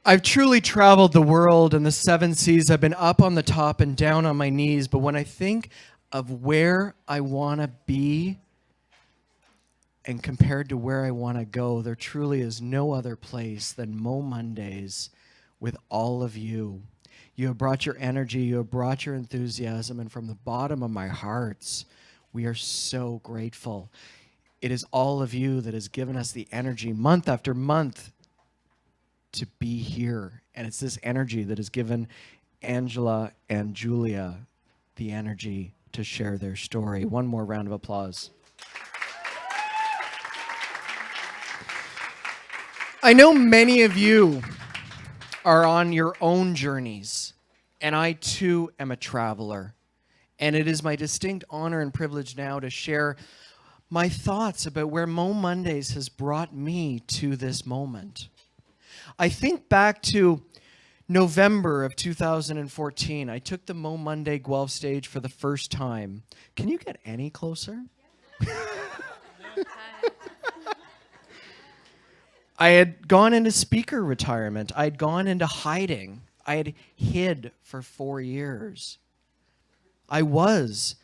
I've truly traveled the world and the seven seas. I've been up on the top and down on my knees. But when I think of where I want to be and compared to where I want to go, there truly is no other place than MoMondays with all of you. You have brought your energy, you have brought your enthusiasm, and from the bottom of my hearts, we are so grateful. It is all of you that has given us the energy month after month to be here. And it's this energy that has given Angela and Julia the energy to share their story. One more round of applause. I know many of you are on your own journeys, and I too am a traveler. And it is my distinct honor and privilege now to share my thoughts about where MoMondays has brought me to this moment. I think back to November of 2014. I took the MoMonday Guelph stage for the first time. Can you get any closer? I had gone into speaker retirement. I had gone into hiding. I had hid for 4 years. I was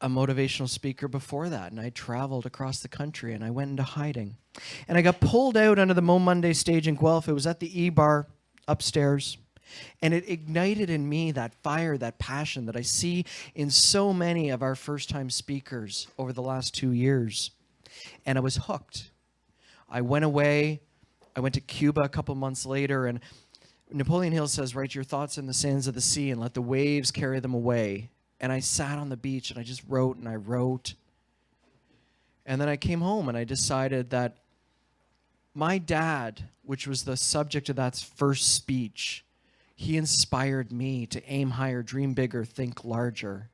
a motivational speaker before that, and I traveled across the country, and I went into hiding. And I got pulled out onto the MoMonday stage in Guelph. It was at the E-Bar upstairs, and it ignited in me that fire, that passion that I see in so many of our first-time speakers over the last 2 years. And I was hooked. I went away. I went to Cuba a couple months later, and Napoleon Hill says, write your thoughts in the sands of the sea and let the waves carry them away. And I sat on the beach and I just wrote and I wrote. And then I came home and I decided that my dad, which was the subject of that first speech, he inspired me to aim higher, dream bigger, think larger.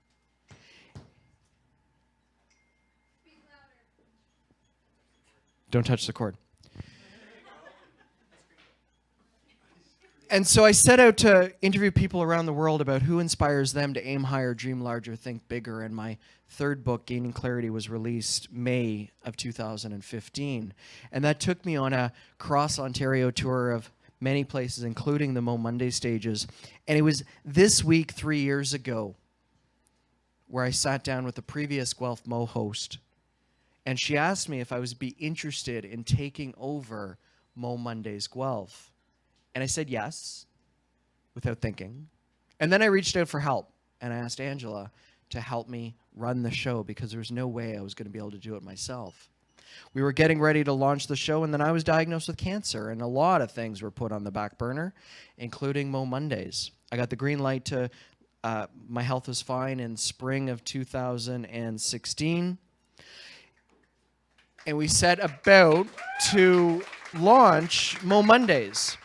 Don't touch the cord. And so I set out to interview people around the world about who inspires them to aim higher, dream larger, think bigger. And my third book, Gaining Clarity, was released May of 2015. And that took me on a cross-Ontario tour of many places, including the MoMonday stages. And it was this week, 3 years ago, where I sat down with the previous Guelph Mo host. And she asked me if I would be interested in taking over MoMondays Guelph. And I said yes, without thinking. And then I reached out for help. And I asked Angela to help me run the show because there was no way I was going to be able to do it myself. We were getting ready to launch the show, and then I was diagnosed with cancer. And a lot of things were put on the back burner, including MoMondays. I got the green light to, my health was fine in spring of 2016. And we set about to launch MoMondays.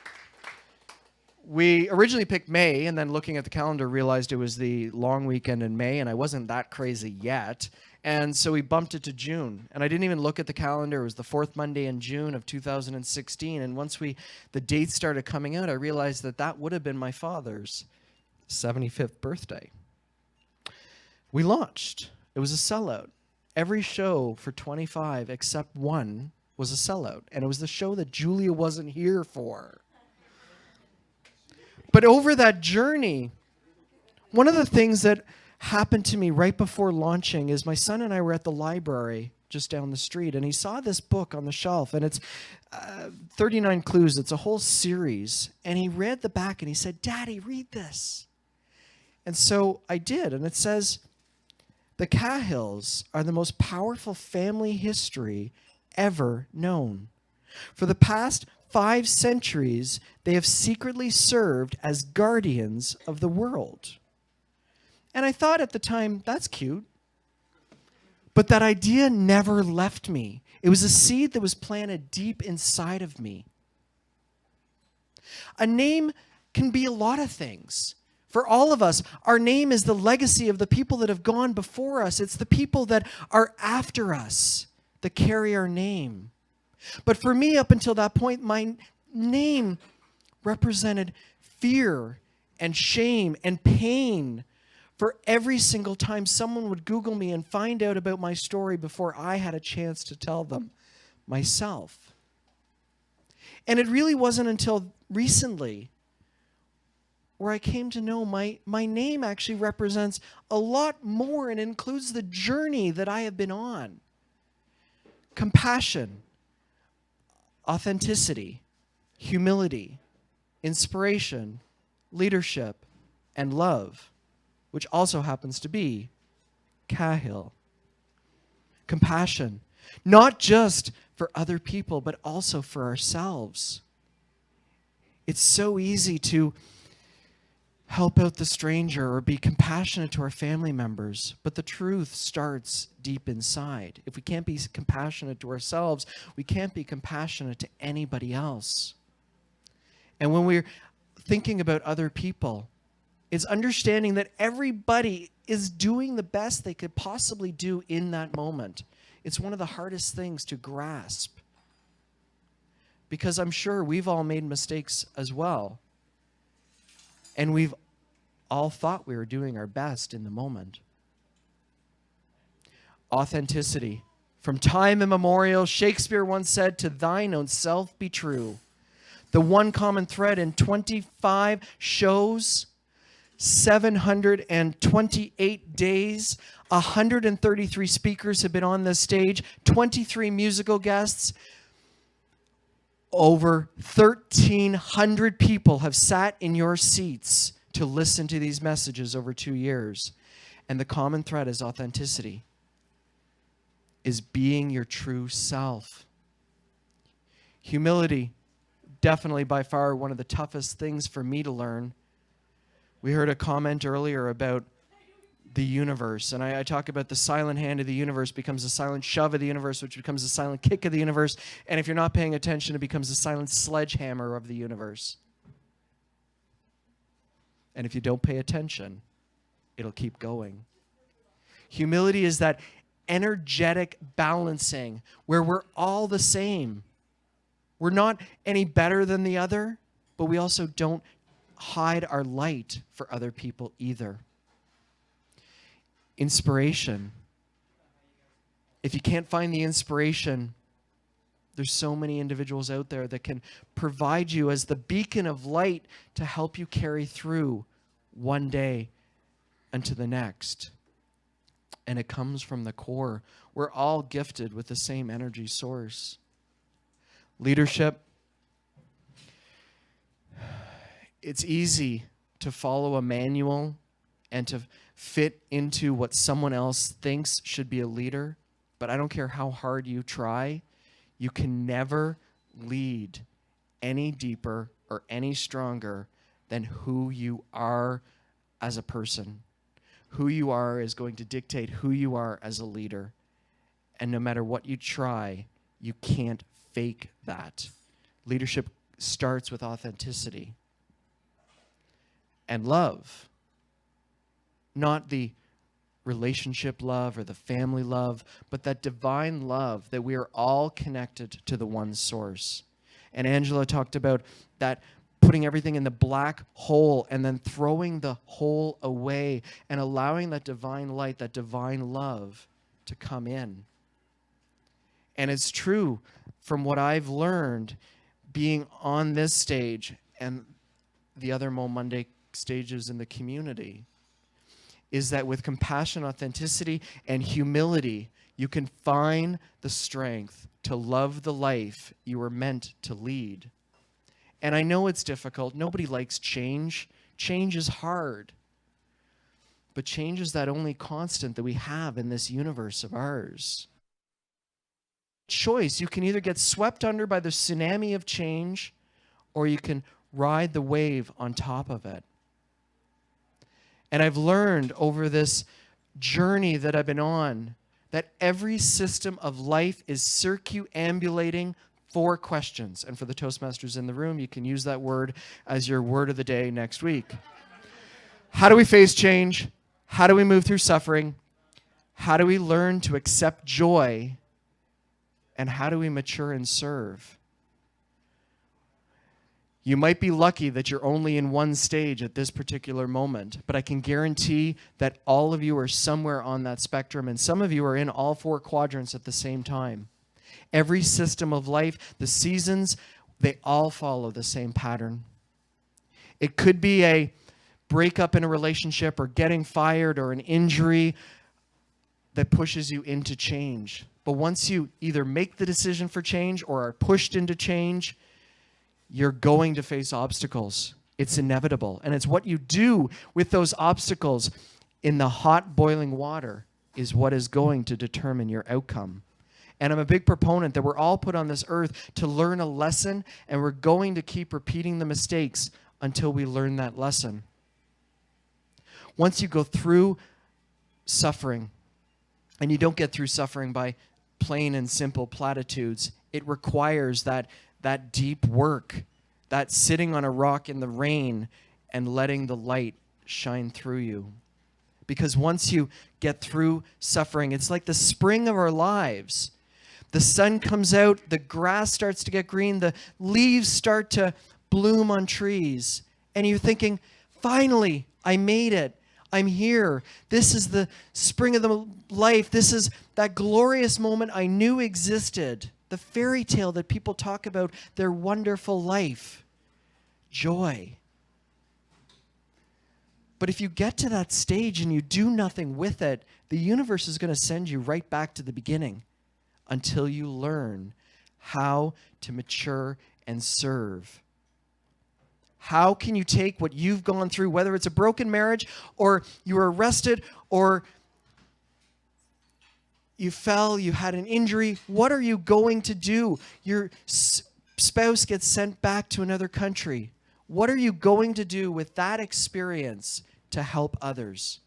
We originally picked May, and then looking at the calendar, realized it was the long weekend in May, and I wasn't that crazy yet. And so we bumped it to June. And I didn't even look at the calendar. It was the fourth Monday in June of 2016. And once the dates started coming out, I realized that that would have been my father's 75th birthday. We launched. It was a sellout. Every show for 25 except one was a sellout. And it was the show that Julia wasn't here for. But over that journey, one of the things that happened to me right before launching is my son and I were at the library just down the street, and he saw this book on the shelf, and it's 39 Clues. It's a whole series. And he read the back, and he said, "Daddy, read this." And so I did, and it says, "The Cahills are the most powerful family history ever known. For the past 5 centuries, they have secretly served as guardians of the world." And I thought at the time, that's cute. But that idea never left me. It was a seed that was planted deep inside of me. A name can be a lot of things. For all of us, our name is the legacy of the people that have gone before us. It's the people that are after us that carry our name. But for me, up until that point, my name represented fear and shame and pain for every single time someone would Google me and find out about my story before I had a chance to tell them myself. And it really wasn't until recently where I came to know my name actually represents a lot more and includes the journey that I have been on. Compassion, authenticity, humility, inspiration, leadership, and love, which also happens to be Cahill. Compassion, not just for other people, but also for ourselves. It's so easy to help out the stranger or be compassionate to our family members, but the truth starts deep inside. If we can't be compassionate to ourselves, we can't be compassionate to anybody else. And when we're thinking about other people, it's understanding that everybody is doing the best they could possibly do in that moment. It's one of the hardest things to grasp, because I'm sure we've all made mistakes as well. And we've all thought we were doing our best in the moment. Authenticity. From time immemorial, Shakespeare once said, "To thine own self be true." The one common thread in 25 shows, 728 days, 133 speakers have been on this stage, 23 musical guests. Over 1,300 people have sat in your seats to listen to these messages over 2 years. And the common thread is authenticity, is being your true self. Humility, definitely by far one of the toughest things for me to learn. We heard a comment earlier about the universe, and I talk about the silent hand of the universe becomes a silent shove of the universe, which becomes a silent kick of the universe, and if you're not paying attention, it becomes a silent sledgehammer of the universe. And if you don't pay attention, it'll keep going. Humility is that energetic balancing where we're all the same. We're not any better than the other, but we also don't hide our light for other people either. Inspiration. If you can't find the inspiration, there's so many individuals out there that can provide you as the beacon of light to help you carry through one day unto the next. And it comes from the core. We're all gifted with the same energy source. Leadership. It's easy to follow a manual and to fit into what someone else thinks should be a leader, but I don't care how hard you try, you can never lead any deeper or any stronger than who you are as a person. Who you are is going to dictate who you are as a leader. And no matter what you try, you can't fake that. Leadership starts with authenticity and love. Not the relationship love or the family love, but that divine love that we are all connected to the one source. And Angela talked about that putting everything in the black hole and then throwing the hole away and allowing that divine light, that divine love to come in. And it's true from what I've learned being on this stage and the other MoMonday stages in the community, is that with compassion, authenticity, and humility, you can find the strength to love the life you were meant to lead. And I know it's difficult. Nobody likes change. Change is hard. But change is that only constant that we have in this universe of ours. Choice. You can either get swept under by the tsunami of change, or you can ride the wave on top of it. And I've learned over this journey that I've been on that every system of life is circumambulating 4 questions. And for the Toastmasters in the room, you can use that word as your word of the day next week. How do we face change? How do we move through suffering? How do we learn to accept joy? And how do we mature and serve? You might be lucky that you're only in one stage at this particular moment, but I can guarantee that all of you are somewhere on that spectrum, and some of you are in all 4 quadrants at the same time. Every system of life, the seasons They all follow the same pattern. It could be a breakup in a relationship or getting fired or an injury that pushes you into change. But once you either make the decision for change or are pushed into change, you're going to face obstacles. It's inevitable. And it's what you do with those obstacles in the hot boiling water is what is going to determine your outcome. And I'm a big proponent that we're all put on this earth to learn a lesson, and we're going to keep repeating the mistakes until we learn that lesson. Once you go through suffering, and you don't get through suffering by plain and simple platitudes, it requires that deep work, that sitting on a rock in the rain and letting the light shine through you. Because once you get through suffering, it's like the spring of our lives. The sun comes out, the grass starts to get green, the leaves start to bloom on trees, and you're thinking, finally, I made it. I'm here. This is the spring of the life. This is that glorious moment I knew existed. The fairy tale that people talk about, their wonderful life. Joy. But if you get to that stage and you do nothing with it, the universe is going to send you right back to the beginning until you learn how to mature and serve. How can you take what you've gone through, whether it's a broken marriage or you were arrested or you fell, you had an injury? What are you going to do? Your spouse gets sent back to another country. What are you going to do with that experience to help others?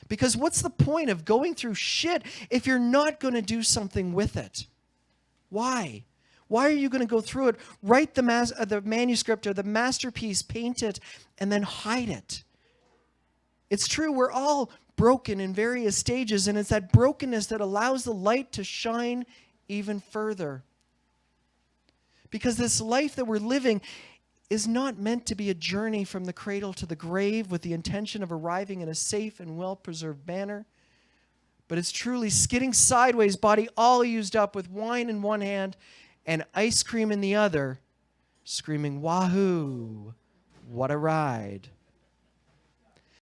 Because what's the point of going through shit if you're not going to do something with it? Why? Why are you going to go through it, write the manuscript or the masterpiece, paint it, and then hide it? It's true, we're all broken in various stages, and it's that brokenness that allows the light to shine even further. Because this life that we're living is not meant to be a journey from the cradle to the grave with the intention of arriving in a safe and well-preserved manner. But it's truly skidding sideways, body all used up with wine in one hand and ice cream in the other, screaming, "Wahoo! What a ride!"